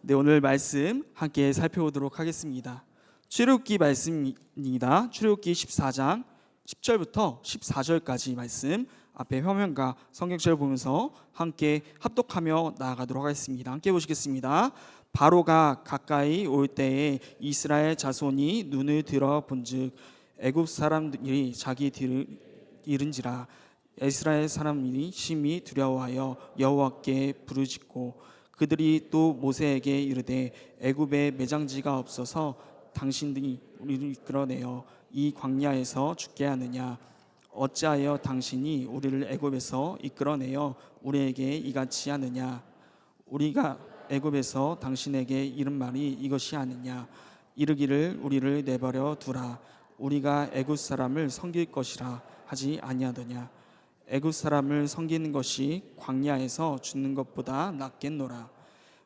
네, 오늘 말씀 함께 살펴보도록 하겠습니다. 출애굽기 말씀입니다. 출애굽기 14장 10절부터 14절까지 말씀 앞에 화면과 성경책을 보면서 함께 합독하며 나아가도록 하겠습니다. 함께 보시겠습니다. 바로가 가까이 올 때에 이스라엘 자손이 눈을 들어 본즉 애굽 사람들이 자기 뒤를 잃은지라. 이스라엘 사람들이 심히 두려워하여 여호와께 부르짖고 그들이 또 모세에게 이르되 애굽에 매장지가 없어서 당신들이 우리를 이끌어내어 이 광야에서 죽게 하느냐. 어찌하여 당신이 우리를 애굽에서 이끌어내어 우리에게 이같이 하느냐. 우리가 애굽에서 당신에게 이른 말이 이것이 아니냐. 이르기를 우리를 내버려 두라. 우리가 애굽 사람을 섬길 것이라 하지 아니하더냐. 애굽 사람을 섬기는 것이 광야에서 죽는 것보다 낫겠노라.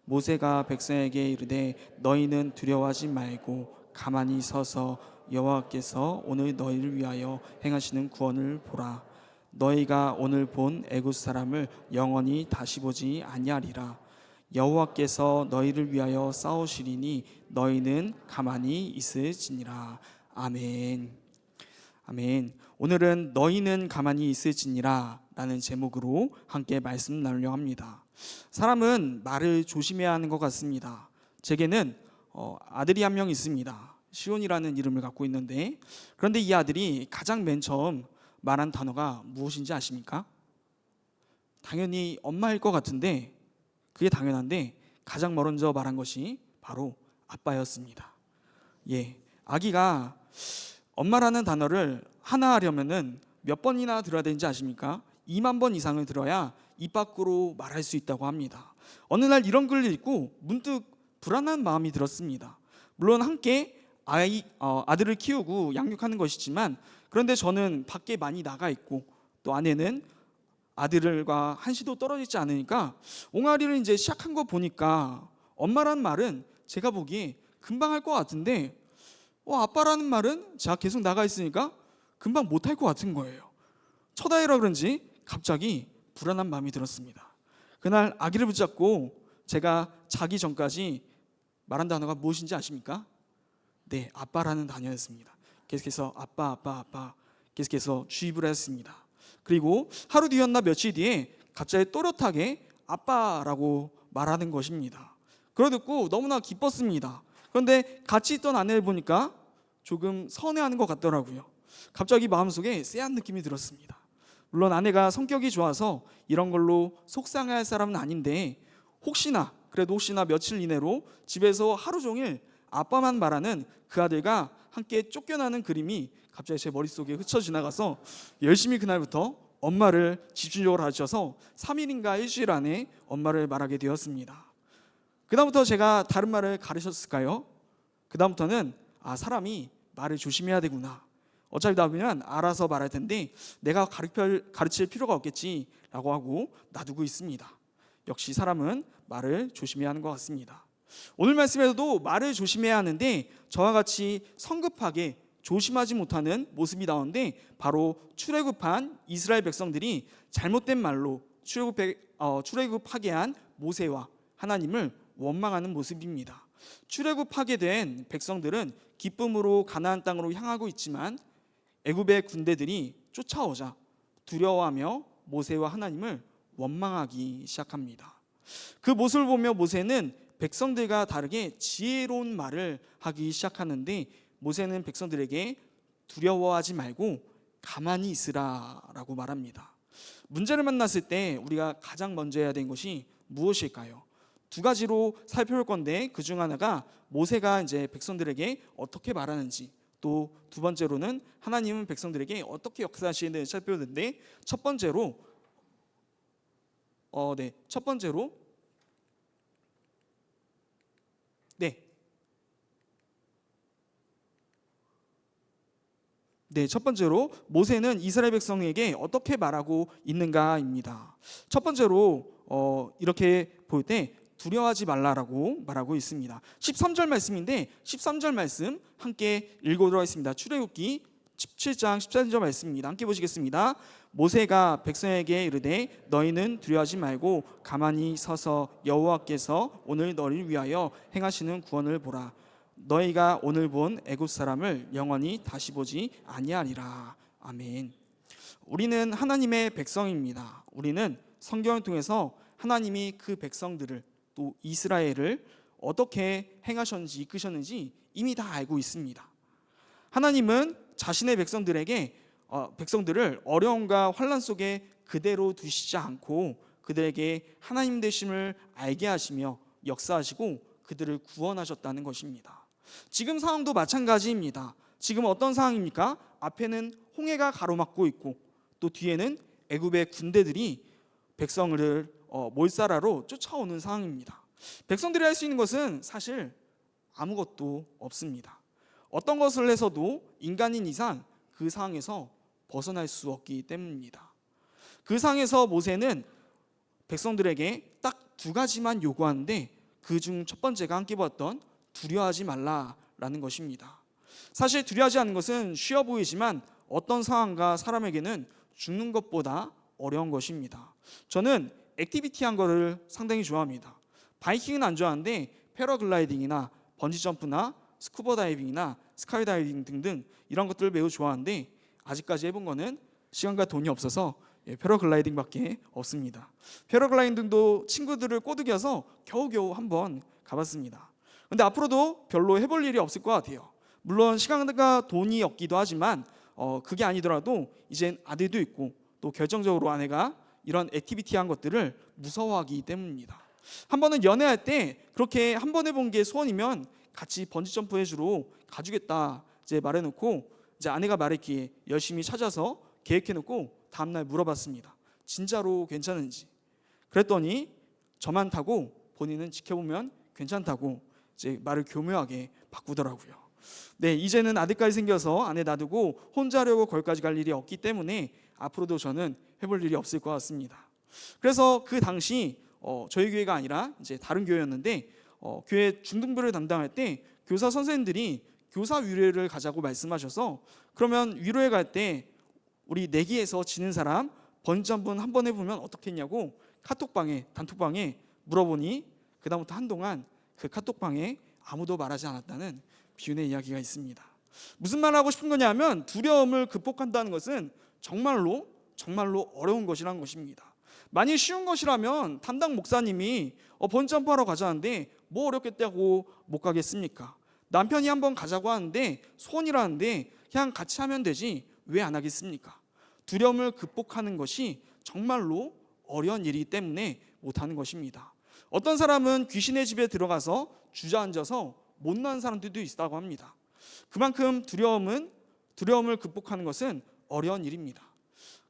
모세가 백성에게 이르되 너희는 두려워하지 말고 가만히 서서 여호와께서 오늘 너희를 위하여 행하시는 구원을 보라. 너희가 오늘 본 애굽 사람을 영원히 다시 보지 아니하리라. 여호와께서 너희를 위하여 싸우시리니 너희는 가만히 있을지니라. 아멘. 아멘. 오늘은 너희는 가만히 있을지니라 라는 제목으로 함께 말씀 나누려 합니다. 사람은 말을 조심해야 하는 것 같습니다. 제게는 아들이 한 명 있습니다. 시온이라는 이름을 갖고 있는데, 그런데 이 아들이 가장 맨 처음 말한 단어가 무엇인지 아십니까? 당연히 엄마일 것 같은데, 그게 당연한데 가장 먼저 말한 것이 바로 아빠였습니다. 아기가 엄마라는 단어를 하나 하려면은 몇 번이나 들어야 되는지 아십니까? 2만 번 이상을 들어야 입 밖으로 말할 수 있다고 합니다. 어느 날 이런 글을 읽고 문득 불안한 마음이 들었습니다. 물론 함께 아들을 키우고 양육하는 것이지만, 그런데 저는 밖에 많이 나가 있고 또 아내는 아들과 한시도 떨어지지 않으니까 옹알이를 이제 시작한 거 보니까 엄마라는 말은 제가 보기에 금방 할 것 같은데 아빠라는 말은 제가 계속 나가 있으니까 금방 못할 것 같은 거예요. 첫 아이라 그런지 갑자기 불안한 마음이 들었습니다. 그날 아기를 붙잡고 제가 자기 전까지 말한 단어가 무엇인지 아십니까? 네, 아빠라는 단어였습니다. 계속해서 아빠 계속해서 주입을 했습니다. 그리고 하루 뒤였나 며칠 뒤에 갑자기 또렷하게 아빠라고 말하는 것입니다. 그걸 듣고 너무나 기뻤습니다. 그런데 같이 있던 아내를 보니까 조금 서운해하는 것 같더라고요. 갑자기 마음속에 쎄한 느낌이 들었습니다. 물론 아내가 성격이 좋아서 이런 걸로 속상해할 사람은 아닌데 혹시나 며칠 이내로 집에서 하루 종일 아빠만 말하는 그 아들과 함께 쫓겨나는 그림이 갑자기 제 머릿속에 스쳐 지나가서 열심히 그날부터 엄마를 집중적으로 가르쳐서 3일인가 일주일 안에 엄마를 말하게 되었습니다. 그다음부터 제가 다른 말을 가르쳤을까요? 그다음부터는 사람이 말을 조심해야 되구나. 어차피 나오면 알아서 말할 텐데 내가 가르칠 필요가 없겠지라고 하고 놔두고 있습니다. 역시 사람은 말을 조심해야 하는 것 같습니다. 오늘 말씀에서도 말을 조심해야 하는데 저와 같이 성급하게 조심하지 못하는 모습이 나오는데, 바로 출애굽한 이스라엘 백성들이 잘못된 말로 출애굽하게 한 모세와 하나님을 원망하는 모습입니다. 출애굽하게 된 백성들은 기쁨으로 가나안 땅으로 향하고 있지만 애굽의 군대들이 쫓아오자 두려워하며 모세와 하나님을 원망하기 시작합니다. 그 모습을 보며 모세는 백성들과 다르게 지혜로운 말을 하기 시작하는데, 모세는 백성들에게 두려워하지 말고 가만히 있으라라고 말합니다. 문제를 만났을 때 우리가 가장 먼저 해야 되는 것이 무엇일까요? 두 가지로 살펴볼 건데, 그 중 하나가 모세가 이제 백성들에게 어떻게 말하는지, 또 두 번째로는 하나님은 백성들에게 어떻게 역사하시는지 살펴볼 텐데, 첫 번째로 모세는 이스라엘 백성에게 어떻게 말하고 있는가입니다. 첫 번째로 이렇게 볼 때 두려워하지 말라라고 말하고 있습니다. 13절 말씀인데 13절 말씀 함께 읽어보도록 하겠습니다. 출애굽기 17장 14절 말씀입니다. 함께 보시겠습니다. 모세가 백성에게 이르되 너희는 두려워하지 말고 가만히 서서 여호와께서 오늘 너희를 위하여 행하시는 구원을 보라. 너희가 오늘 본 애굽 사람을 영원히 다시 보지 아니하리라. 아멘. 우리는 하나님의 백성입니다. 우리는 성경을 통해서 하나님이 그 백성들을, 또 이스라엘을 어떻게 행하셨는지 이끄셨는지 이미 다 알고 있습니다. 하나님은 자신의 백성들을 어려움과 환난 속에 그대로 두시지 않고 그들에게 하나님 되심을 알게 하시며 역사하시고 그들을 구원하셨다는 것입니다. 지금 상황도 마찬가지입니다. 지금 어떤 상황입니까? 앞에는 홍해가 가로막고 있고 또 뒤에는 애굽의 군대들이 백성을 몰살하러 쫓아오는 상황입니다. 백성들이 할 수 있는 것은 사실 아무것도 없습니다. 어떤 것을 해서도 인간인 이상 그 상황에서 벗어날 수 없기 때문입니다. 그 상황에서 모세는 백성들에게 딱 두 가지만 요구하는데 그중 첫 번째가 함께 보았던 두려워하지 말라라는 것입니다. 사실 두려워하지 않는 것은 쉬워 보이지만 어떤 상황과 사람에게는 죽는 것보다 어려운 것입니다. 저는 액티비티한 거를 상당히 좋아합니다. 바이킹은 안 좋아하는데 패러글라이딩이나 번지점프나 스쿠버 다이빙이나 스카이다이빙 등등 이런 것들을 매우 좋아하는데 아직까지 해본 거는 시간과 돈이 없어서 패러글라이딩밖에 없습니다. 패러글라이딩도 친구들을 꼬드겨서 겨우겨우 한번 가봤습니다. 근데 앞으로도 별로 해볼 일이 없을 것 같아요. 물론 시간과 돈이 없기도 하지만 그게 아니더라도 이젠 아들도 있고 또 결정적으로 아내가 이런 액티비티한 것들을 무서워하기 때문입니다. 한 번은 연애할 때 그렇게 한 번 해본 게 소원이면 같이 번지점프 해주러 가주겠다 이제 말해놓고 이제 아내가 말했기에 열심히 찾아서 계획해놓고 다음날 물어봤습니다. 진짜로 괜찮은지. 그랬더니 저만 타고 본인은 지켜보면 괜찮다고 이제 말을 교묘하게 바꾸더라고요. 네, 이제는 아들까지 생겨서 아내 놔두고 혼자 하려고 거기까지 갈 일이 없기 때문에 앞으로도 저는 해볼 일이 없을 것 같습니다. 그래서 그 당시 저희 교회가 아니라 이제 다른 교회였는데 교회 중등부를 담당할 때 교사 선생님들이 교사 위로회를 가자고 말씀하셔서 그러면 위로회 갈 때 우리 내기에서 지는 사람 번지점프 한번 해보면 어떻겠냐고 카톡방에 단톡방에 물어보니 그다음부터 한동안 그 카톡방에 아무도 말하지 않았다는 비운의 이야기가 있습니다. 무슨 말을 하고 싶은 거냐면 두려움을 극복한다는 것은 정말로 어려운 것이라는 것입니다. 만일 쉬운 것이라면 담당 목사님이 번지점프하러 가자는데 뭐 어렵겠다고 못 가겠습니까? 남편이 한번 가자고 하는데 소원이라는데 그냥 같이 하면 되지 왜 안 하겠습니까? 두려움을 극복하는 것이 정말로 어려운 일이기 때문에 못하는 것입니다. 어떤 사람은 귀신의 집에 들어가서 주저앉아서 못난 사람들도 있다고 합니다. 그만큼 두려움을 극복하는 것은 어려운 일입니다.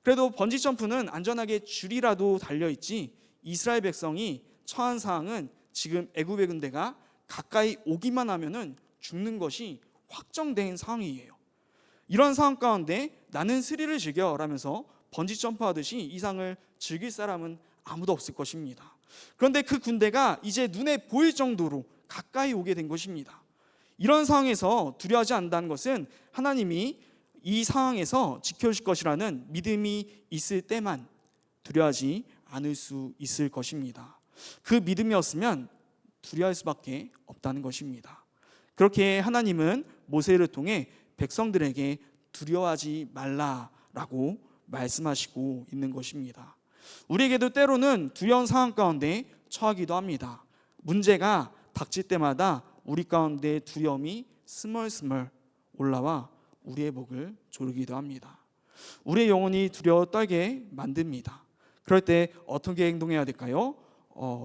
그래도 번지점프는 안전하게 줄이라도 달려있지 이스라엘 백성이 처한 상황은 지금 애굽의 군대가 가까이 오기만 하면은 죽는 것이 확정된 상황이에요. 이런 상황 가운데 나는 스릴을 즐겨라면서 번지점프 하듯이 이 상을 즐길 사람은 아무도 없을 것입니다. 그런데 그 군대가 이제 눈에 보일 정도로 가까이 오게 된 것입니다. 이런 상황에서 두려워하지 않는다는 것은 하나님이 이 상황에서 지켜주실 것이라는 믿음이 있을 때만 두려워하지 않을 수 있을 것입니다. 그 믿음이 없으면 두려워할 수밖에 없다는 것입니다. 그렇게 하나님은 모세를 통해 백성들에게 두려워하지 말라라고 말씀하시고 있는 것입니다. 우리에게도 때로는 두려운 상황 가운데 처하기도 합니다. 문제가 닥칠 때마다 우리 가운데 두려움이 스멀스멀 올라와 우리의 목을 조르기도 합니다. 우리의 영혼이 두려워 떨게 만듭니다. 그럴 때 어떻게 행동해야 될까요?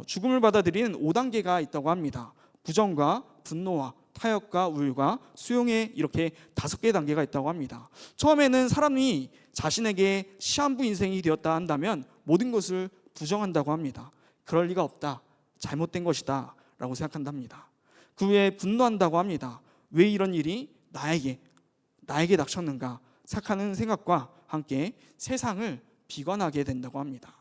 죽음을 받아들이는 5단계가 있다고 합니다. 부정과 분노와 타협과 우울과 수용의 이렇게 5개의 단계가 있다고 합니다. 처음에는 사람이 자신에게 시한부 인생이 되었다 한다면 모든 것을 부정한다고 합니다. 그럴 리가 없다, 잘못된 것이다 라고 생각한답니다. 그 후에 분노한다고 합니다. 왜 이런 일이 나에게 닥쳤는가 생각하는 생각과 함께 세상을 비관하게 된다고 합니다.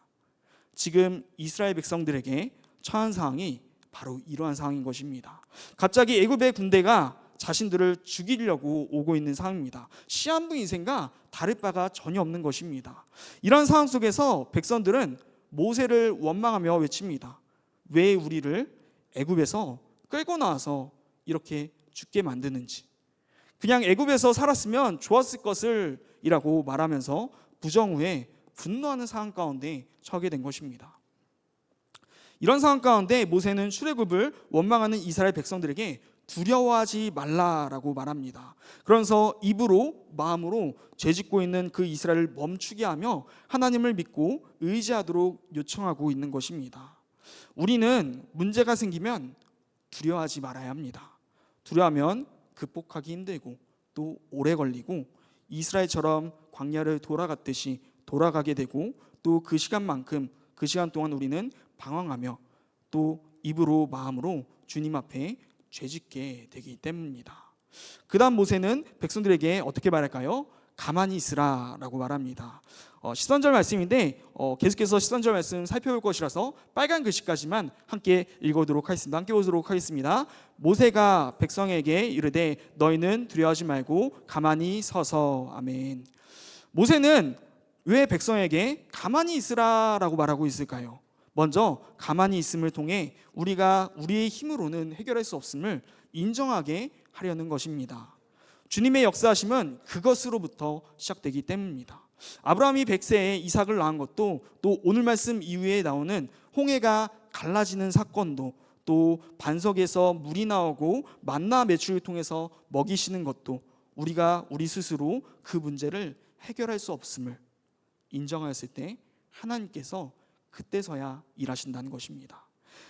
지금 이스라엘 백성들에게 처한 상황이 바로 이러한 상황인 것입니다. 갑자기 애굽의 군대가 자신들을 죽이려고 오고 있는 상황입니다. 시한부 인생과 다를 바가 전혀 없는 것입니다. 이런 상황 속에서 백성들은 모세를 원망하며 외칩니다. 왜 우리를 애굽에서 끌고 나와서 이렇게 죽게 만드는지, 그냥 애굽에서 살았으면 좋았을 것을 이라고 말하면서 부정 후에 분노하는 상황 가운데 처하게 된 것입니다. 이런 상황 가운데 모세는 출애굽을 원망하는 이스라엘 백성들에게 두려워하지 말라라고 말합니다. 그러면서 입으로 마음으로 죄짓고 있는 그 이스라엘을 멈추게 하며 하나님을 믿고 의지하도록 요청하고 있는 것입니다. 우리는 문제가 생기면 두려워하지 말아야 합니다. 두려워하면 극복하기 힘들고 또 오래 걸리고 이스라엘처럼 광야를 돌아갔듯이 돌아가게 되고 또 그 시간만큼 그 시간 동안 우리는 방황하며 또 입으로 마음으로 주님 앞에 죄짓게 되기 때문입니다. 그 다음 모세는 백성들에게 어떻게 말할까요? 가만히 있으라라고 말합니다. 13절 말씀인데 계속해서 13절 말씀 살펴볼 것이라서 빨간 글씨까지만 함께 읽어보도록 하겠습니다. 함께 보도록 하겠습니다. 모세가 백성에게 이르되 너희는 두려워하지 말고 가만히 서서. 아멘. 모세는 왜 백성에게 가만히 있으라라고 말하고 있을까요? 먼저 가만히 있음을 통해 우리가 우리의 힘으로는 해결할 수 없음을 인정하게 하려는 것입니다. 주님의 역사하심은 그것으로부터 시작되기 때문입니다. 아브라함이 100세에 이삭을 낳은 것도, 또 오늘 말씀 이후에 나오는 홍해가 갈라지는 사건도, 또 반석에서 물이 나오고 만나 매출을 통해서 먹이시는 것도 우리가 우리 스스로 그 문제를 해결할 수 없음을 인정하였을 때 하나님께서 그때서야 일하신다는 것입니다.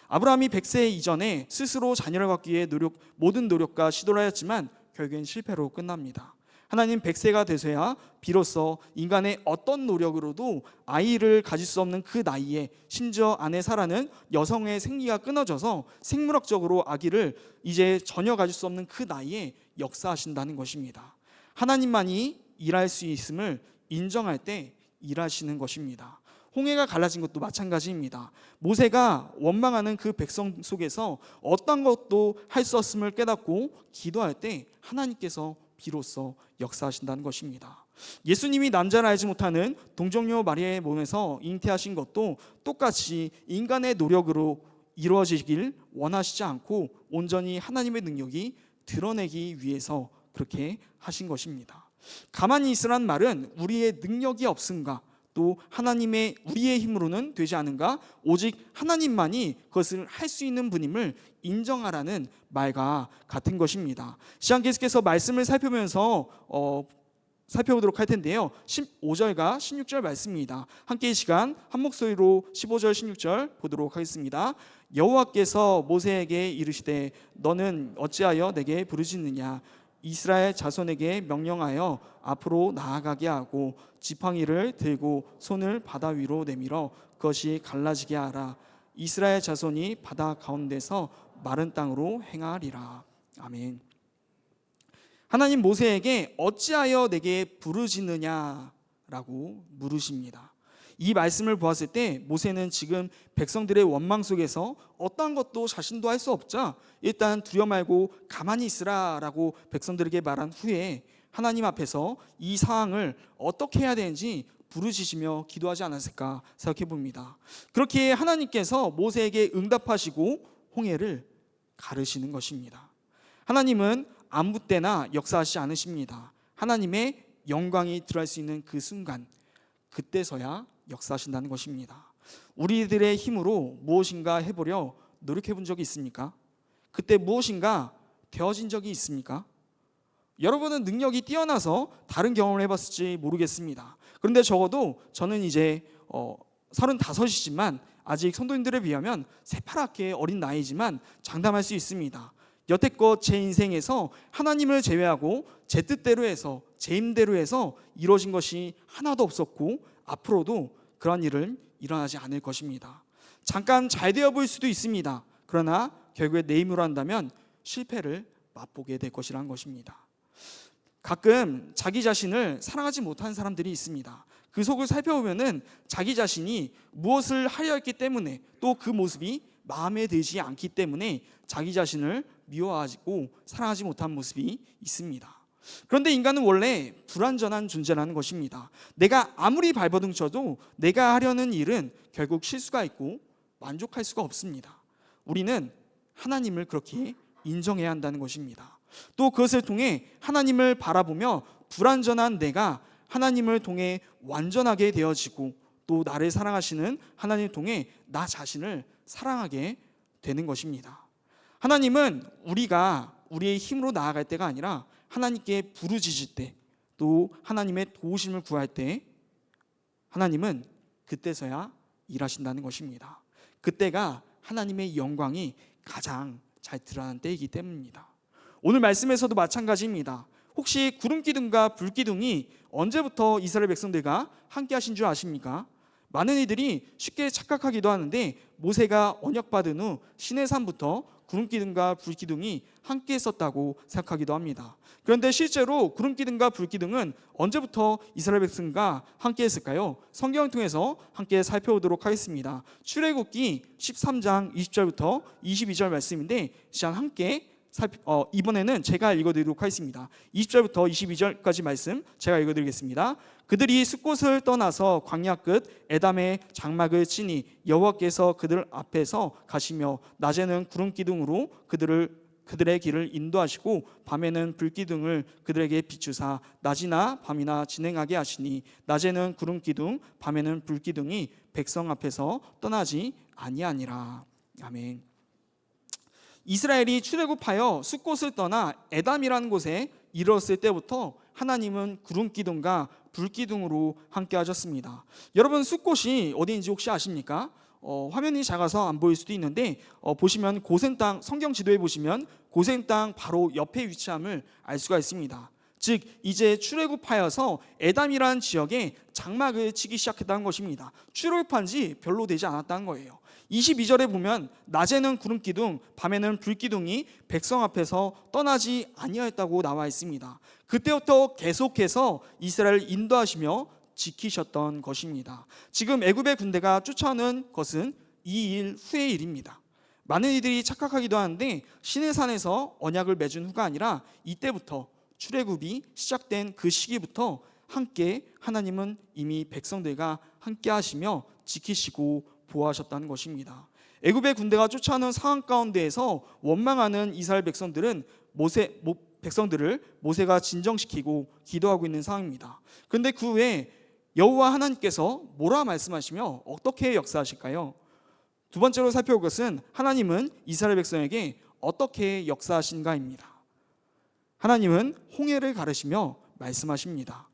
아브라함이 100세 이전에 스스로 자녀를 갖기 위해 모든 노력과 시도를 하였지만 결국엔 실패로 끝납니다. 하나님 100세가 되서야 비로소 인간의 어떤 노력으로도 아이를 가질 수 없는 그 나이에, 심지어 아내 사라는 여성의 생리가 끊어져서 생물학적으로 아기를 이제 전혀 가질 수 없는 그 나이에 역사하신다는 것입니다. 하나님만이 일할 수 있음을 인정할 때 일하시는 것입니다. 홍해가 갈라진 것도 마찬가지입니다. 모세가 원망하는 그 백성 속에서 어떤 것도 할 수 없음을 깨닫고 기도할 때 하나님께서 비로소 역사하신다는 것입니다. 예수님이 남자를 알지 못하는 동정녀 마리아의 몸에서 잉태하신 것도 똑같이 인간의 노력으로 이루어지길 원하시지 않고 온전히 하나님의 능력이 드러내기 위해서 그렇게 하신 것입니다. 가만히 있으란 말은 우리의 능력이 없음과 또 하나님의 우리의 힘으로는 되지 않은가, 오직 하나님만이 그것을 할 수 있는 분임을 인정하라는 말과 같은 것입니다. 시간 계속해서 말씀을 살펴보면서 살펴보도록 할 텐데요. 15절과 16절 말씀입니다. 함께 이 시간 한 목소리로 15절 16절 보도록 하겠습니다. 여호와께서 모세에게 이르시되 너는 어찌하여 내게 부르짖느냐, 이스라엘 자손에게 명령하여 앞으로 나아가게 하고 지팡이를 들고 손을 바다 위로 내밀어 그것이 갈라지게 하라. 이스라엘 자손이 바다 가운데서 마른 땅으로 행하리라. 아멘. 하나님 모세에게 어찌하여 내게 부르짖느냐라고 물으십니다. 이 말씀을 보았을 때 모세는 지금 백성들의 원망 속에서 어떠한 것도 자신도 할 수 없자 일단 두려워 말고 가만히 있으라라고 백성들에게 말한 후에 하나님 앞에서 이 상황을 어떻게 해야 되는지 부르짖으며 기도하지 않았을까 생각해 봅니다. 그렇게 하나님께서 모세에게 응답하시고 홍해를 가르시는 것입니다. 하나님은 아무 때나 역사하시지 않으십니다. 하나님의 영광이 드러날 수 있는 그 순간, 그때서야 역사하신다는 것입니다. 우리들의 힘으로 무엇인가 해보려 노력해 본 적이 있습니까? 그때 무엇인가 되어진 적이 있습니까? 여러분은 능력이 뛰어나서 다른 경험을 해봤을지 모르겠습니다. 그런데 적어도 저는 이제 35이지만 아직 성도님들에 비하면 새파랗게 어린 나이지만 장담할 수 있습니다. 여태껏 제 인생에서 하나님을 제외하고 제 뜻대로 해서 제 힘대로 해서 이루어진 것이 하나도 없었고 앞으로도 그런 일은 일어나지 않을 것입니다. 잠깐 잘 되어 보일 수도 있습니다. 그러나 결국에 내 힘으로 한다면 실패를 맛보게 될 것이라는 것입니다. 가끔 자기 자신을 사랑하지 못하는 사람들이 있습니다. 그 속을 살펴보면은 자기 자신이 무엇을 하려 했기 때문에 또 그 모습이 마음에 들지 않기 때문에 자기 자신을 미워하고 사랑하지 못한 모습이 있습니다. 그런데 인간은 원래 불완전한 존재라는 것입니다. 내가 아무리 발버둥 쳐도 내가 하려는 일은 결국 실수가 있고 만족할 수가 없습니다. 우리는 하나님을 그렇게 인정해야 한다는 것입니다. 또 그것을 통해 하나님을 바라보며 불완전한 내가 하나님을 통해 완전하게 되어지고 또 나를 사랑하시는 하나님을 통해 나 자신을 사랑하게 되는 것입니다. 하나님은 우리가 우리의 힘으로 나아갈 때가 아니라 하나님께 부르짖을 때, 또 하나님의 도우심을 구할 때 하나님은 그때서야 일하신다는 것입니다. 그때가 하나님의 영광이 가장 잘 드러나는 때이기 때문입니다. 오늘 말씀에서도 마찬가지입니다. 혹시 구름기둥과 불기둥이 언제부터 이스라엘 백성들과 함께 하신 줄 아십니까? 많은 이들이 쉽게 착각하기도 하는데 모세가 언약받은 후 시내산부터 구름기둥과 불기둥이 함께 했었다고 생각하기도 합니다. 그런데 실제로 구름기둥과 불기둥은 언제부터 이스라엘 백성과 함께 했을까요? 성경을 통해서 함께 살펴보도록 하겠습니다. 출애굽기 13장 20절부터 22절 말씀인데 함께 이번에는 제가 읽어드리도록 하겠습니다. 20절부터 22절까지 말씀 제가 읽어드리겠습니다. 그들이 숫곳을 떠나서 광야 끝 에담의 장막을 치니 여호와께서 그들 앞에서 가시며 낮에는 구름 기둥으로 그들의 길을 인도하시고 밤에는 불기둥을 그들에게 비추사 낮이나 밤이나 진행하게 하시니 낮에는 구름 기둥 밤에는 불기둥이 백성 앞에서 떠나지 아니하니라. 아멘. 이스라엘이 출애굽하여 숫곳을 떠나 에담이라는 곳에 이르렀을 때부터 하나님은 구름 기둥과 불 기둥으로 함께 하셨습니다. 여러분 숫곳이 어디인지 혹시 아십니까? 화면이 작아서 안 보일 수도 있는데 보시면 고센 땅, 성경 지도에 보시면 고센 땅 바로 옆에 위치함을 알 수가 있습니다. 즉 이제 출애굽하여서 에담이라는 지역에 장막을 치기 시작했다는 것입니다. 출애굽한 지 별로 되지 않았다는 거예요. 22절에 보면 낮에는 구름 기둥 밤에는 불 기둥이 백성 앞에서 떠나지 아니하였다고 나와 있습니다. 그때부터 계속해서 이스라엘을 인도하시며 지키셨던 것입니다. 지금 애굽의 군대가 쫓아오는 것은 이 일 후의 일입니다. 많은 이들이 착각하기도 하는데 시내산에서 언약을 맺은 후가 아니라 이때부터 출애굽이 시작된 그 시기부터 함께 하나님은 이미 백성들과 함께 하시며 지키시고 보호하셨다는 것입니다. 애굽의 군대가 쫓아오는 상황 가운데에서 원망하는 이스라엘 백성들을 모세가 진정시키고 기도하고 있는 상황입니다. 그런데 그 후에 여호와 하나님께서 뭐라 말씀하시며 어떻게 역사하실까요? 두 번째로 살펴볼 것은 하나님은 이스라엘 백성에게 어떻게 역사하신가입니다. 하나님은 홍해를 가르시며 말씀하십니다.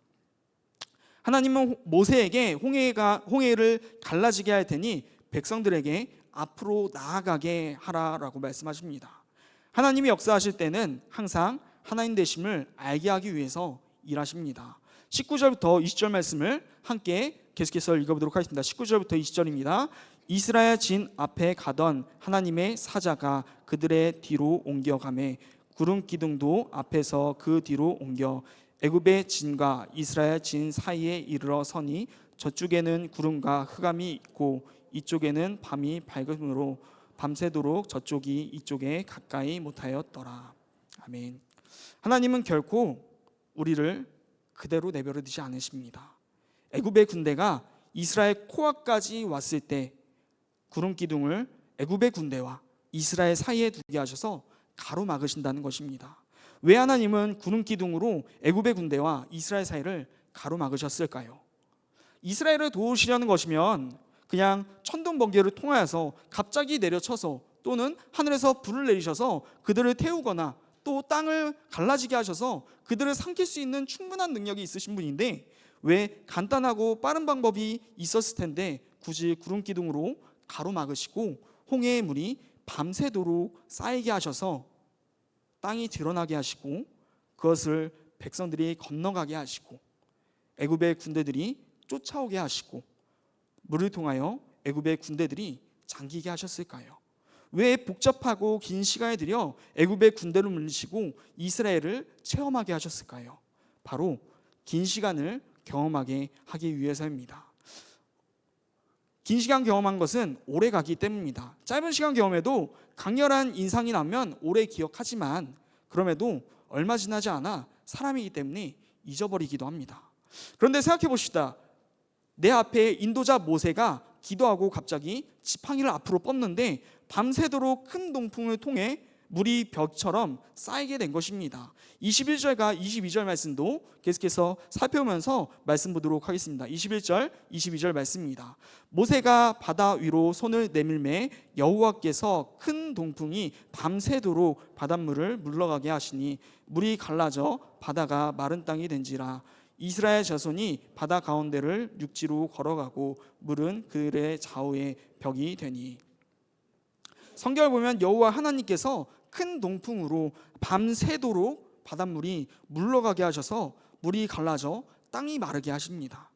하나님은 모세에게 홍해를 갈라지게 할 테니 백성들에게 앞으로 나아가게 하라라고 말씀하십니다. 하나님이 역사하실 때는 항상 하나님 되심을 알게 하기 위해서 일하십니다. 19절부터 20절 말씀을 함께 계속해서 읽어보도록 하겠습니다. 19절부터 20절입니다. 이스라엘 진 앞에 가던 하나님의 사자가 그들의 뒤로 옮겨가매 구름 기둥도 앞에서 그 뒤로 옮겨 애굽의 진과 이스라엘 진 사이에 이르러 서니 저쪽에는 구름과 흑암이 있고 이쪽에는 밤이 밝음으로 밤새도록 저쪽이 이쪽에 가까이 못하였더라. 아멘. 하나님은 결코 우리를 그대로 내버려 두지 않으십니다. 애굽의 군대가 이스라엘 코앞까지 왔을 때 구름 기둥을 애굽의 군대와 이스라엘 사이에 두게 하셔서 가로막으신다는 것입니다. 왜 하나님은 구름 기둥으로 애굽의 군대와 이스라엘 사이를 가로막으셨을까요? 이스라엘을 도우시려는 것이면 그냥 천둥 번개를 통하여서 갑자기 내려쳐서 또는 하늘에서 불을 내리셔서 그들을 태우거나 또 땅을 갈라지게 하셔서 그들을 삼킬 수 있는 충분한 능력이 있으신 분인데 왜 간단하고 빠른 방법이 있었을 텐데 굳이 구름 기둥으로 가로막으시고 홍해의 물이 밤새도록 쌓이게 하셔서 땅이 드러나게 하시고 그것을 백성들이 건너가게 하시고 애굽의 군대들이 쫓아오게 하시고 물을 통하여 애굽의 군대들이 잠기게 하셨을까요? 왜 복잡하고 긴 시간을 들여 애굽의 군대를 물리치고 이스라엘을 체험하게 하셨을까요? 바로 긴 시간을 경험하게 하기 위해서입니다. 긴 시간 경험한 것은 오래 가기 때문입니다. 짧은 시간 경험에도 강렬한 인상이 나면 오래 기억하지만 그럼에도 얼마 지나지 않아 사람이기 때문에 잊어버리기도 합니다. 그런데 생각해 봅시다. 내 앞에 인도자 모세가 기도하고 갑자기 지팡이를 앞으로 뻗는데 밤새도록 큰 동풍을 통해 물이 벽처럼 쌓이게 된 것입니다. 21절과 22절 말씀도 계속해서 살펴보면서 말씀 보도록 하겠습니다. 21절, 22절 말씀입니다. 모세가 바다 위로 손을 내밀매 여호와께서 큰 동풍이 밤새도록 바닷물을 물러가게 하시니 물이 갈라져 바다가 마른 땅이 된지라. 이스라엘 자손이 바다 가운데를 육지로 걸어가고 물은 그들의 좌우에 벽이 되니. 성경을 보면 여호와 하나님께서 큰 동풍으로 밤새도록 바닷물이 물러가게 하셔서 물이 갈라져 땅이 마르게 하십니다.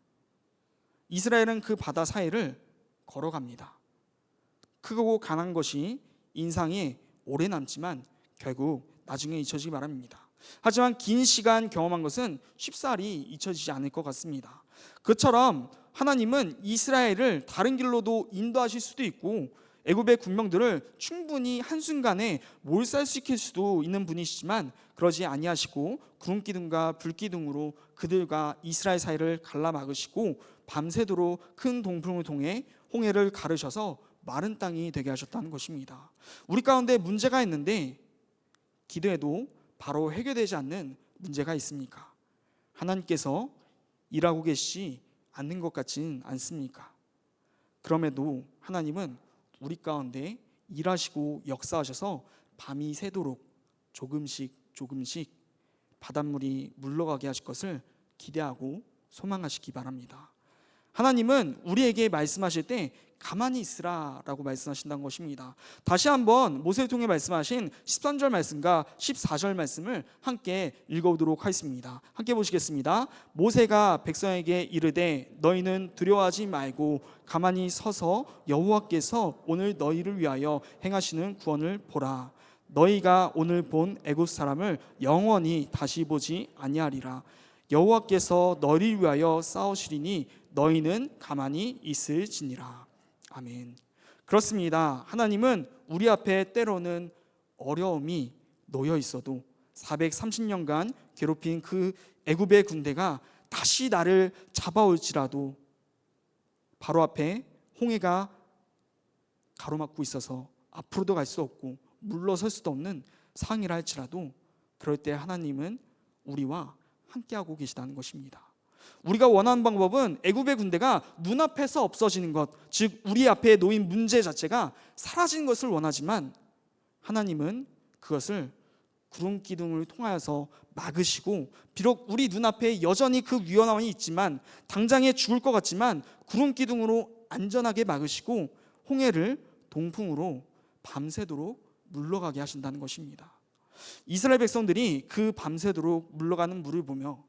이스라엘은 그 바다 사이를 걸어갑니다. 크고 강한 것이 인상에 오래 남지만 결국 나중에 잊혀지기 바랍니다. 하지만 긴 시간 경험한 것은 쉽사리 잊혀지지 않을 것 같습니다. 그처럼 하나님은 이스라엘을 다른 길로도 인도하실 수도 있고 애굽의 군병들을 충분히 한순간에 몰살시킬 수도 있는 분이시지만 그러지 아니하시고 구름기둥과 불기둥으로 그들과 이스라엘 사이를 갈라막으시고 밤새도록 큰 동풍을 통해 홍해를 가르셔서 마른 땅이 되게 하셨다는 것입니다. 우리 가운데 문제가 있는데 기도해도 바로 해결되지 않는 문제가 있습니까? 하나님께서 일하고 계시지 않는 것 같지는 않습니까? 그럼에도 하나님은 우리 가운데 일하시고 역사하셔서 밤이 새도록 조금씩 바닷물이 물러가게 하실 것을 기대하고 소망하시기 바랍니다. 하나님은 우리에게 말씀하실 때 가만히 있으라라고 말씀하신다는 것입니다. 다시 한번 모세를 통해 말씀하신 13절 말씀과 14절 말씀을 함께 읽어보도록 하겠습니다. 함께 보시겠습니다. 모세가 백성에게 이르되 너희는 두려워하지 말고 가만히 서서 여호와께서 오늘 너희를 위하여 행하시는 구원을 보라. 너희가 오늘 본 애굽 사람을 영원히 다시 보지 아니하리라. 여호와께서 너희를 위하여 싸우시리니 너희는 가만히 있을지니라. 아멘. 그렇습니다. 하나님은 우리 앞에 때로는 어려움이 놓여 있어도 430년간 괴롭힌 그 애굽의 군대가 다시 나를 잡아올지라도 바로 앞에 홍해가 가로막고 있어서 앞으로도 갈 수 없고 물러설 수도 없는 상황이라 할지라도 그럴 때 하나님은 우리와 함께하고 계시다는 것입니다. 우리가 원하는 방법은 애굽의 군대가 눈앞에서 없어지는 것, 즉 우리 앞에 놓인 문제 자체가 사라지는 것을 원하지만 하나님은 그것을 구름 기둥을 통하여서 막으시고 비록 우리 눈앞에 여전히 그 위험함이 있지만 당장에 죽을 것 같지만 구름 기둥으로 안전하게 막으시고 홍해를 동풍으로 밤새도록 물러가게 하신다는 것입니다. 이스라엘 백성들이 그 밤새도록 물러가는 물을 보며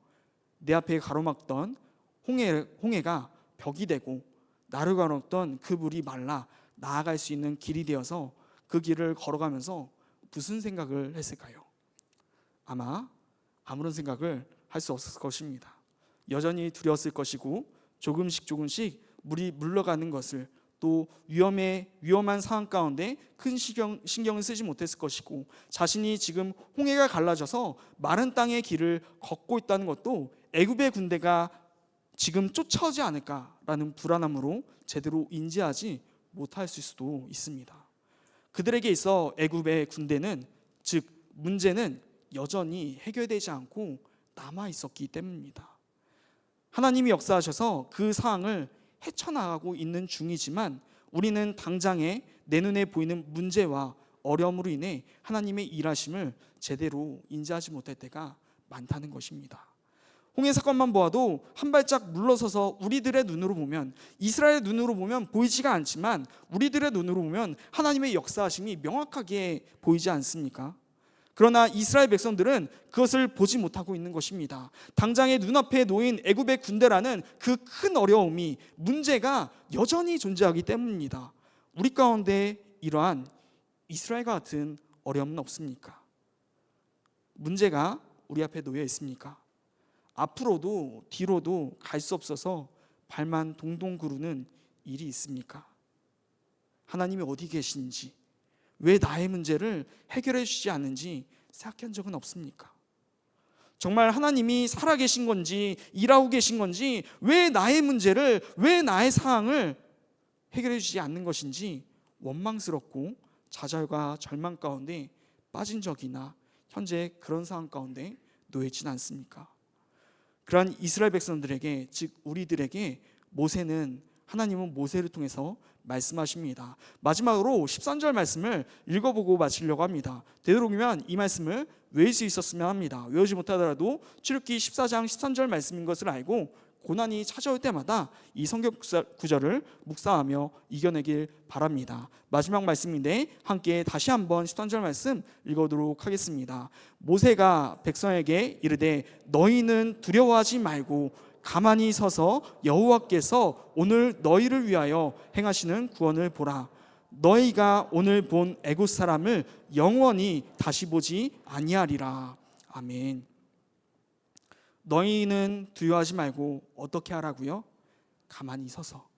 내 앞에 가로막던 홍해가 벽이 되고 나를 가로막던 그 물이 말라 나아갈 수 있는 길이 되어서 그 길을 걸어가면서 무슨 생각을 했을까요? 아마 아무런 생각을 할 수 없었을 것입니다. 여전히 두려웠을 것이고 조금씩 물이 물러가는 것을 또 위험한 상황 가운데 큰 신경을 쓰지 못했을 것이고 자신이 지금 홍해가 갈라져서 마른 땅의 길을 걷고 있다는 것도 애굽의 군대가 지금 쫓아오지 않을까라는 불안함으로 제대로 인지하지 못할 수도 있습니다. 그들에게 있어 애굽의 군대는 즉 문제는 여전히 해결되지 않고 남아 있었기 때문입니다. 하나님이 역사하셔서 그 상황을 헤쳐나가고 있는 중이지만 우리는 당장에 내 눈에 보이는 문제와 어려움으로 인해 하나님의 일하심을 제대로 인지하지 못할 때가 많다는 것입니다. 홍해 사건만 보아도 한 발짝 물러서서 우리들의 눈으로 보면 이스라엘의 눈으로 보면 보이지가 않지만 우리들의 눈으로 보면 하나님의 역사하심이 명확하게 보이지 않습니까? 그러나 이스라엘 백성들은 그것을 보지 못하고 있는 것입니다. 당장의 눈앞에 놓인 애굽의 군대라는 그 큰 어려움이 문제가 여전히 존재하기 때문입니다. 우리 가운데 이러한 이스라엘과 같은 어려움은 없습니까? 문제가 우리 앞에 놓여 있습니까? 앞으로도 뒤로도 갈 수 없어서 발만 동동 구르는 일이 있습니까? 하나님이 어디 계신지, 왜 나의 문제를 해결해 주지 않는지 생각한 적은 없습니까? 정말 하나님이 살아계신 건지 일하고 계신 건지, 왜 나의 문제를, 왜 나의 상황을 해결해 주지 않는 것인지 원망스럽고 좌절과 절망 가운데 빠진 적이나 현재 그런 상황 가운데 놓여있지는 않습니까? 그러한 이스라엘 백성들에게, 즉 우리들에게 하나님은 모세를 통해서 말씀하십니다. 마지막으로 13절 말씀을 읽어보고 마치려고 합니다. 되도록이면 이 말씀을 외울 수 있었으면 합니다. 외우지 못하더라도 출애굽기 14장 13절 말씀인 것을 알고 고난이 찾아올 때마다 이 성경 구절을 묵상하며 이겨내길 바랍니다. 마지막 말씀인데 함께 다시 한번 13절 말씀 읽어보도록 하겠습니다. 모세가 백성에게 이르되 너희는 두려워하지 말고 가만히 서서 여호와께서 오늘 너희를 위하여 행하시는 구원을 보라. 너희가 오늘 본 애굽 사람을 영원히 다시 보지 아니하리라. 아멘. 너희는 두려워하지 말고 어떻게 하라고요? 가만히 서서,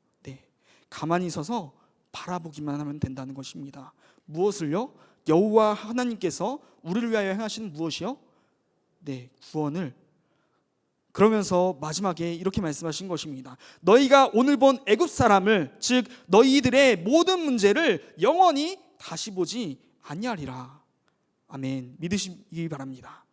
가만히 서서 바라보기만 하면 된다는 것입니다. 무엇을요? 여호와 하나님께서 우리를 위하여 행하시는 무엇이요? 구원을. 그러면서 마지막에 이렇게 말씀하신 것입니다. 너희가 오늘 본 애굽 사람을, 즉 너희들의 모든 문제를 영원히 다시 보지 아니하리라. 아멘. 믿으시기 바랍니다.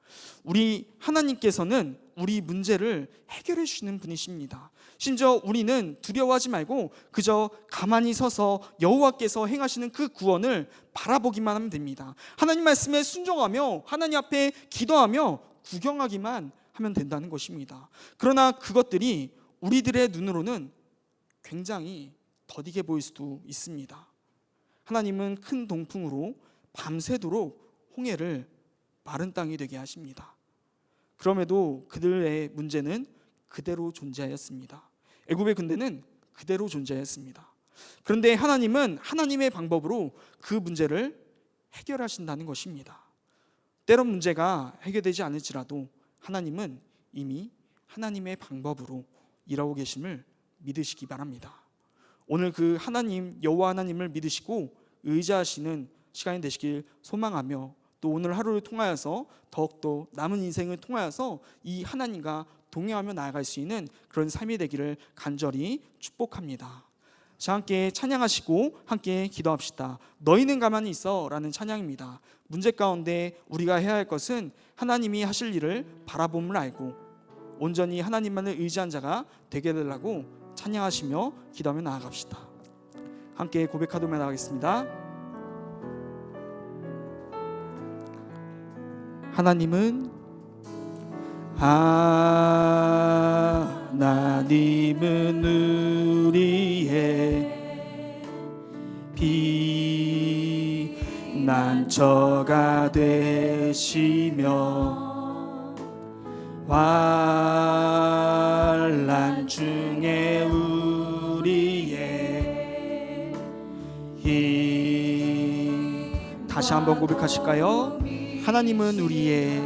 우리 하나님께서는 우리 문제를 해결해 주시는 분이십니다. 심지어 우리는 두려워하지 말고 그저 가만히 서서 여호와께서 행하시는 그 구원을 바라보기만 하면 됩니다. 하나님 말씀에 순종하며 하나님 앞에 기도하며 구경하기만 하면 된다는 것입니다. 그러나 그것들이 우리들의 눈으로는 굉장히 더디게 보일 수도 있습니다. 하나님은 큰 동풍으로 밤새도록 홍해를 마른 땅이 되게 하십니다. 그럼에도 그들의 문제는 그대로 존재하였습니다. 애굽의 군대는 그대로 존재하였습니다. 그런데 하나님은 하나님의 방법으로 그 문제를 해결하신다는 것입니다. 때론 문제가 해결되지 않을지라도 하나님은 이미 하나님의 방법으로 일하고 계심을 믿으시기 바랍니다. 오늘 그 하나님, 여호와 하나님을 믿으시고 의지하시는 시간이 되시길 소망하며, 또 오늘 하루를 통하여서 더욱더 남은 인생을 통하여서 이 하나님과 동행하며 나아갈 수 있는 그런 삶이 되기를 간절히 축복합니다. 자, 함께 찬양하시고 함께 기도합시다. 너희는 가만히 있어 라는 찬양입니다. 문제 가운데 우리가 해야 할 것은 하나님이 하실 일을 바라봄을 알고 온전히 하나님만을 의지한 자가 되게 되려고 찬양하시며 기도하며 나아갑시다. 함께 고백하도록 나가겠습니다. 하나님은 우리의 피난처가 되시며 환난 중에 우리의 힘. 다시 한번 고백하실까요? 하나님은 우리의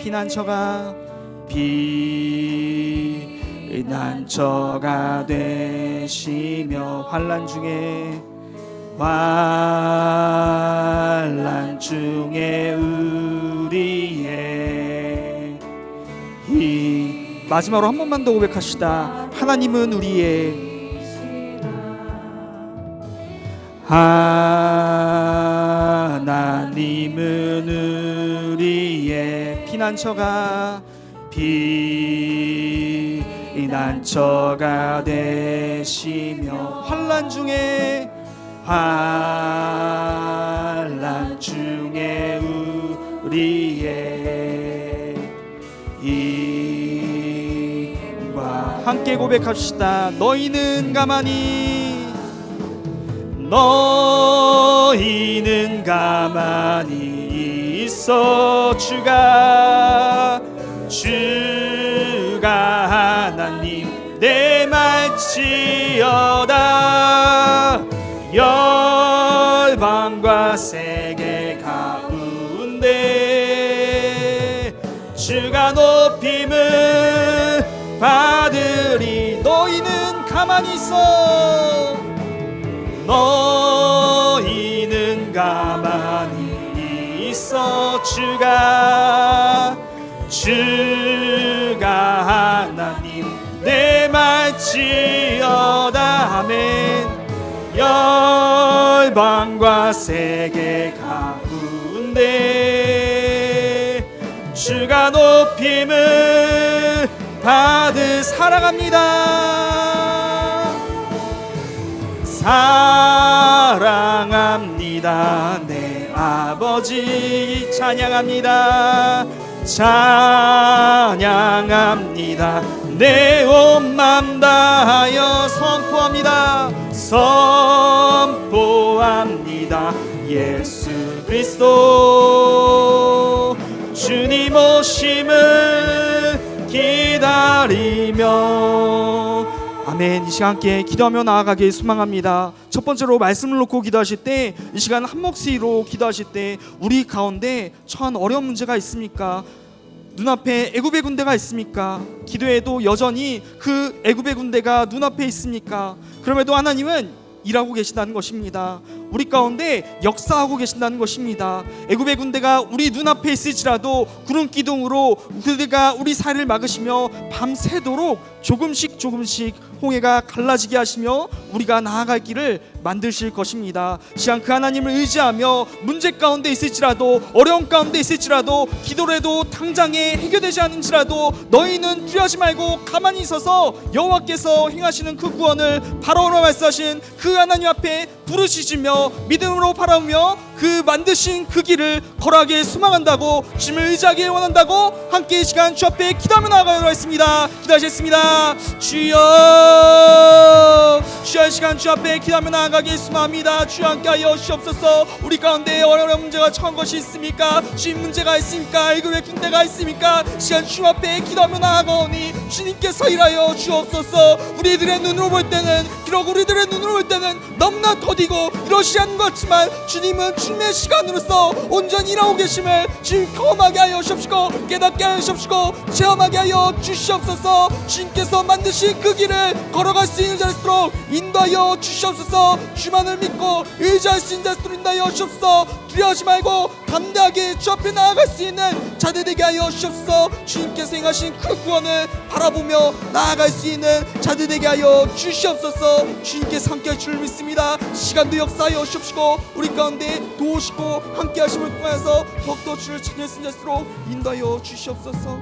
피난처가 되시며 환난 중에 우리의 힘. 마지막으로 한 번만 더 고백합시다. 하나님은 우리의 피난처가 되시며 환난 중에 우리의 힘과 함께 고백합시다. 너희는 가만히 있어. 주가 하나님 내 말지어다. 열방과 세계 가운데 주가 높임을 받으리. 너희는 가만히 있어. 너희는 가만히 있어. 주가 하나님 내 말지어다. 아멘. 열방과 세계 가운데 주가 높임을 사랑합니다. 사랑합니다. 내 아버지 찬양합니다. 찬양합니다. 내 온 맘 다하여 선포합니다. 선포합니다. 예수 그리스도 주님 오심을 기다리며. 아멘. 이 시간 함께 기도하며 나아가길 소망합니다. 첫 번째로 말씀을 놓고 기도하실 때, 이 시간 한 목소리로 기도하실 때 우리 가운데 처한 어려운 문제가 있습니까? 눈앞에 애굽의 군대가 있습니까? 기도해도 여전히 그 애굽의 군대가 눈앞에 있습니까? 그럼에도 하나님은 일하고 계신다는 것입니다. 우리 가운데 역사하고 계신다는 것입니다. 애굽의 군대가 우리 눈앞에 있을지라도 구름 기둥으로 그들과 우리 사이를 막으시며 밤새도록 조금씩 홍해가 갈라지게 하시며 우리가 나아갈 길을 만드실 것입니다. 시간 그 하나님을 의지하며 문제 가운데 있을지라도, 어려움 가운데 있을지라도, 기도를 해도 당장에 해결되지 않은지라도 너희는 두려워하지 말고 가만히 있어서 여호와께서 행하시는 그 구원을 바로로 말씀하신 그 하나님 앞에 부르짖으며 믿음으로 바라보며 그 만드신 그 길을 걸어가길 소망한다고, 주님을 의지하길 원한다고 함께 이 시간 주 앞에 기도하며 나아가도록 하겠습니다. 기도하셨습니다. 주여, 주여, 이 시간 주 앞에 기도하며 나아가길 소망합니다. 주여 함께하여 주옵소서. 우리 가운데 어려운 문제가 처한 것이 있습니까? 주님 문제가 있습니까? 애굽의 군대가 있습니까? 시간 주 앞에 기도하며 나아가오니 주님께서 일하여 주옵소서. 우리들의 눈으로 볼 때는, 비록 우리들의 눈으로 볼 때는 너무나 더디고 이러시 않는 것 같지만 주님은 주님의 시간으로서 온전히 일하고 계심을 주님 경험하게 하여 주옵시고 깨닫게 하여 주옵시고 체험하게 하여 주시옵소서. 주님께서 만드신 그 길을 걸어갈 수 있는 자일수록 인도하여 주시옵소서. 주만을 믿고 의지할 수 있는 자일수록 인도하여 주옵소서. 두려워하지 말고 담대하게 주 앞에 나아갈 수 있는 자들 되게 하여 주옵소서. 주님께서 행하신 그 구원을 바라보며 나아갈 수 있는 자들 되게 하여 주시옵소서. 주님께서 함께할 줄 믿습니다. 시간도 역사하여 주옵시고 우리 가운데 도우시고 함께 하심을 통해서 더욱더 주를 찾을 수 있는 자일수록 인도하여 주시옵소서.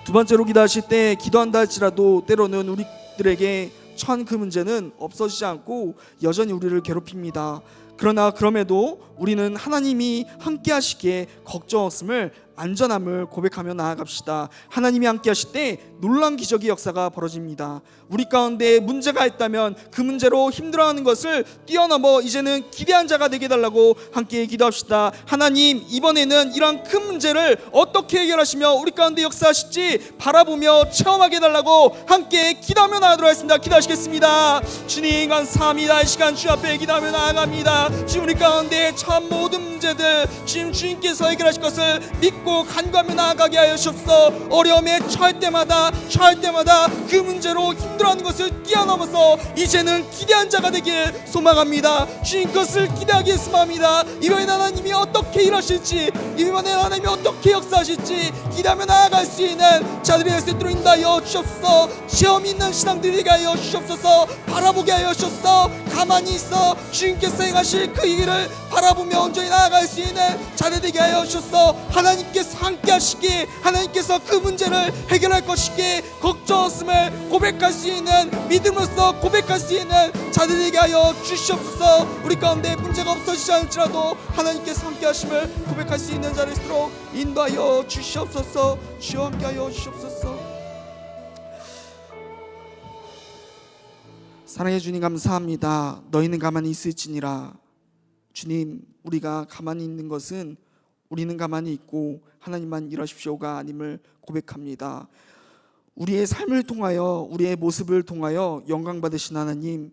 두 번째로 기도하실 때, 기도한다 할지라도 때로는 우리들에게 처한 그 문제는 없어지지 않고 여전히 우리를 괴롭힙니다. 그러나 그럼에도 우리는 하나님이 함께 하시기에 걱정 없음을, 안전함을 고백하며 나아갑시다. 하나님이 함께 하실 때 놀라운 기적의 역사가 벌어집니다. 우리 가운데 문제가 있다면 그 문제로 힘들어하는 것을 뛰어넘어 이제는 기대한 자가 되게 해달라고 함께 기도합시다. 하나님, 이번에는 이러한 큰 문제를 어떻게 해결하시며 우리 가운데 역사하실지 바라보며 체험하게 해달라고 함께 기도하며 나아가도록 하겠습니다. 기도하시겠습니다. 주님 감사합니다. 이 시간 주 앞에 기도하며 나아갑니다. 지금 우리 가운데 참 모든 문제들 지금 주님께서 해결하실 것을 믿고 간구하며 나아가게 하여 주옵소서. 어려움에 처할 때마다 그 문제로 힘들어하는 것을 뛰어넘어서 이제는 기대한 자가 되길 소망합니다. 주님 것을 기대하기 소망합니다. 이번에 하나님이 어떻게 일하실지, 이번에 하나님이 어떻게 역사하실지 기대하며 나아갈 수 있는 자들이 될 수 있도록 인도하여 주옵소서. 시험 있는 신앙들에게 하여 주옵소서. 바라보게 하여 주옵소서. 가만히 있어 주님께서 행하실 그 일을 바라보며 온전히 나아갈 수 있는 자들 되게 하여 주옵소서. 하나님께서 함께 하시기에, 하나님께서 그 문제를 해결할 것이기에 걱정 없음을 고백할 수 있는, 믿음으로써 고백할 수 있는 자들에게 하여 주시옵소서. 우리 가운데 문제가 없어지지 않을지라도 하나님께서 함께 하심을 고백할 수 있는 자일수록 인도하여 주시옵소서. 주여 함께 하여 주시옵소서. 사랑해 주님 감사합니다. 너희는 가만히 있을지니라. 주님, 우리가 가만히 있는 것은 우리는 가만히 있고 하나님만 일하십시오가 아님을 고백합니다. 우리의 삶을 통하여, 우리의 모습을 통하여 영광 받으신 하나님,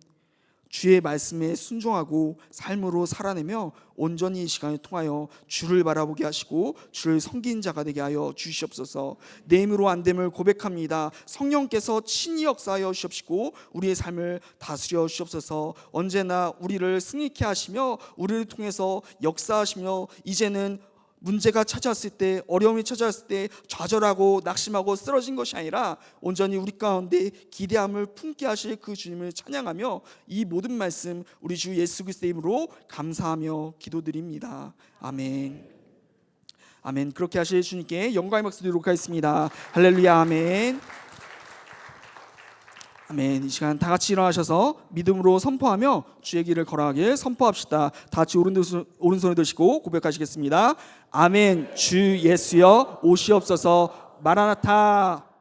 주의 말씀에 순종하고 삶으로 살아내며 온전히 이 시간을 통하여 주를 바라보게 하시고 주를 섬긴 자가 되게 하여 주시옵소서. 내 힘으로 안 됨을 고백합니다. 성령께서 친히 역사하여 주시옵시고 우리의 삶을 다스려 주시옵소서. 언제나 우리를 승리케 하시며 우리를 통해서 역사하시며 이제는 문제가 찾아왔을 때, 어려움이 찾아왔을 때 좌절하고 낙심하고 쓰러진 것이 아니라 온전히 우리 가운데 기대함을 품게 하실 그 주님을 찬양하며 이 모든 말씀 우리 주 예수 그리스도의 이름으로 감사하며 기도드립니다. 아멘. 아멘. 그렇게 하실 주님께 영광의 박수 드리도록 하겠습니다. 할렐루야. 아멘. 아멘. 이 시간 다 같이 일어나셔서 믿음으로 선포하며 주의 길을 걸어가길 선포합시다. 다 같이 오른손을 드시고 고백하시겠습니다. 아멘. 주 예수여 오시옵소서. 마라나타.